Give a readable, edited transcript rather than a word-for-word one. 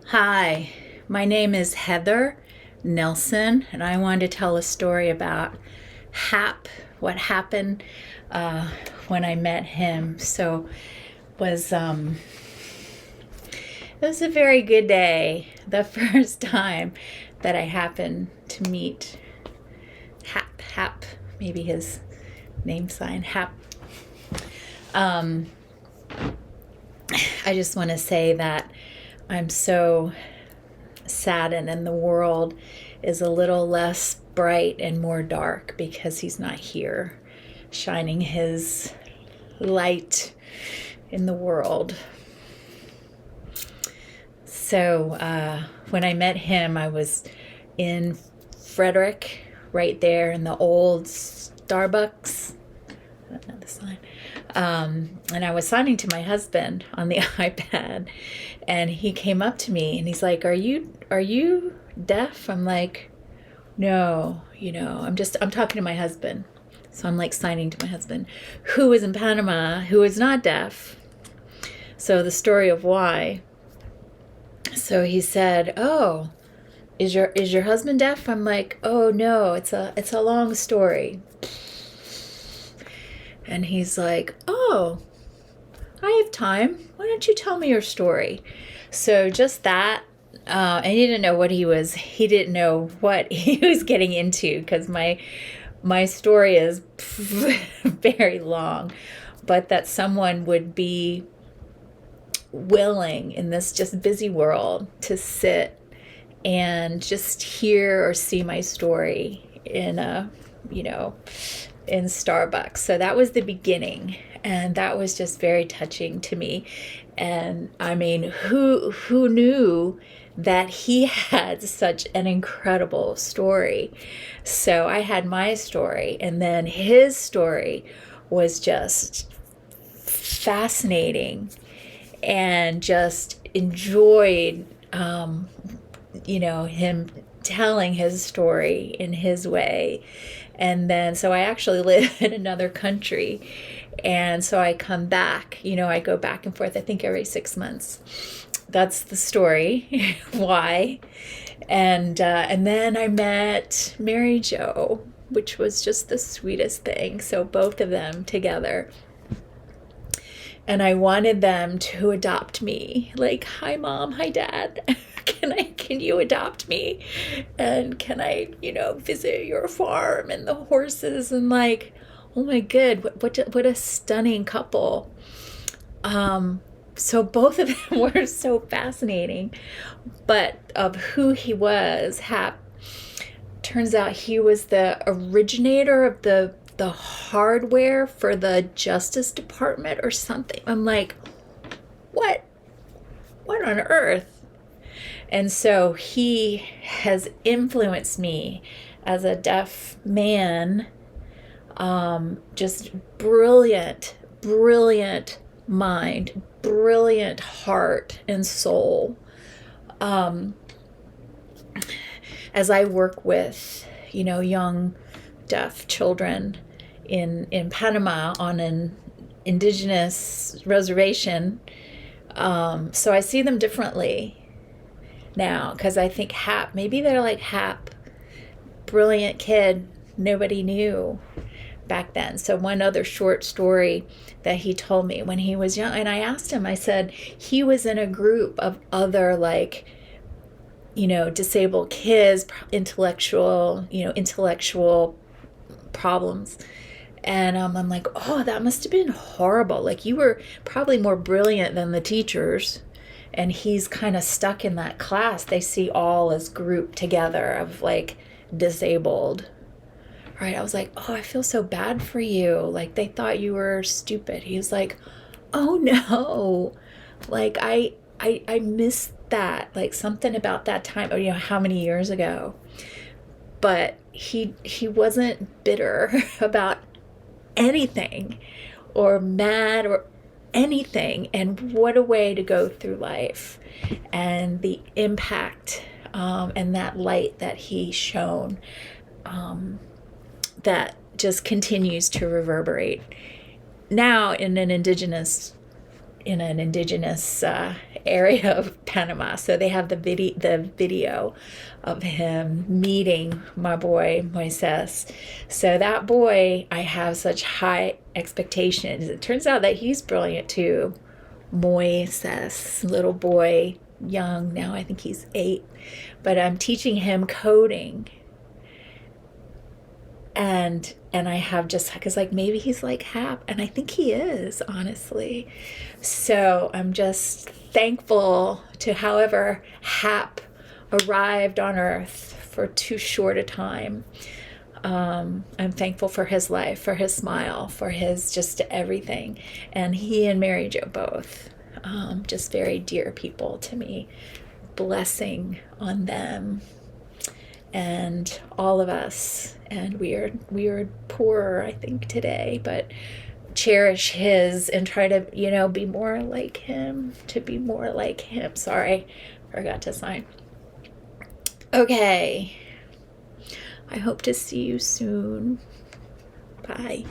Hi, my name is Heather Nelson, and I wanted to tell a story about Hap, what happened uh, when I met him. Was it was a very good day. The first time that I happened to meet Hap, maybe his name sign, Hap. Um, I just want to say that I'm so saddened, and the world is a little less bright and more dark because he's not here shining his light in the world. When I met him, I was in Frederick, right there in the old Starbucks. I don't know the sign. And I was signing to my husband on the iPad, and he came up to me and he's like, "Are you deaf?" I'm like, "No, I'm talking to my husband." So I'm like signing to my husband, who is in Panama, who is not deaf. So the story of why. So he said, "Oh, is your husband deaf?" I'm like, "Oh no, it's a long story." And he's like, "Oh, I have time. Why don't you tell me your story?" So just that, and he didn't know what he didn't know what he was getting into, because my story is very long, but that someone would be willing in this just busy world to sit and just hear or see my story in Starbucks. So that was the beginning, and that was just very touching to me. And I mean, who knew that he had such an incredible story? So I had my story, and then his story was just fascinating, and just enjoyed him telling his story in his way. And then, so I actually live in another country. And so I come back, I go back and forth, I think every 6 months. That's the story, why. And then I met Mary Jo, which was just the sweetest thing. So both of them together. And I wanted them to adopt me. Like, "Hi mom, hi dad. Can you adopt me? And can I, visit your farm and the horses?" And like, oh my good, what a stunning couple. So both of them were so fascinating. But of who he was, Hap, turns out he was the originator of the hardware for the Justice Department or something. I'm like, what? What on earth? And so he has influenced me as a deaf man. Just brilliant, brilliant mind, brilliant heart and soul. As I work with, young deaf children in Panama on an indigenous reservation. So I see them differently now, because I think Hap, maybe they're like Hap, brilliant kid, nobody knew back then. So one other short story that he told me when he was young, and I asked him, I said, he was in a group of other disabled kids, intellectual problems. And I'm like, "Oh, that must have been horrible. Like, you were probably more brilliant than the teachers." And he's kind of stuck in that class. They see all as grouped together of like disabled. Right? I was like, "Oh, I feel so bad for you. Like, they thought you were stupid." He was like, "Oh no. Like, I missed that. Like, something about that time, or how many years ago." But he wasn't bitter about anything, or mad, or anything. And what a way to go through life, and the impact, and that light that he shone, that just continues to reverberate now in an indigenous in an indigenous area of Panama. So they have the video of him meeting my boy Moises. So that boy, I have such high expectations. It turns out that he's brilliant too. Moises, little boy, young now. I think he's 8, but I'm teaching him coding. And I have just, because like maybe he's like Hap, and I think he is, honestly. So I'm just thankful to however Hap arrived on earth for too short a time. I'm thankful for his life, for his smile, for his just everything. And he and Mary Jo both, just very dear people to me. Blessing on them and all of us. And we are poorer, I think, today, but cherish his and try to, be more like him, to be more like him. Sorry, forgot to sign. Okay. I hope to see you soon. Bye.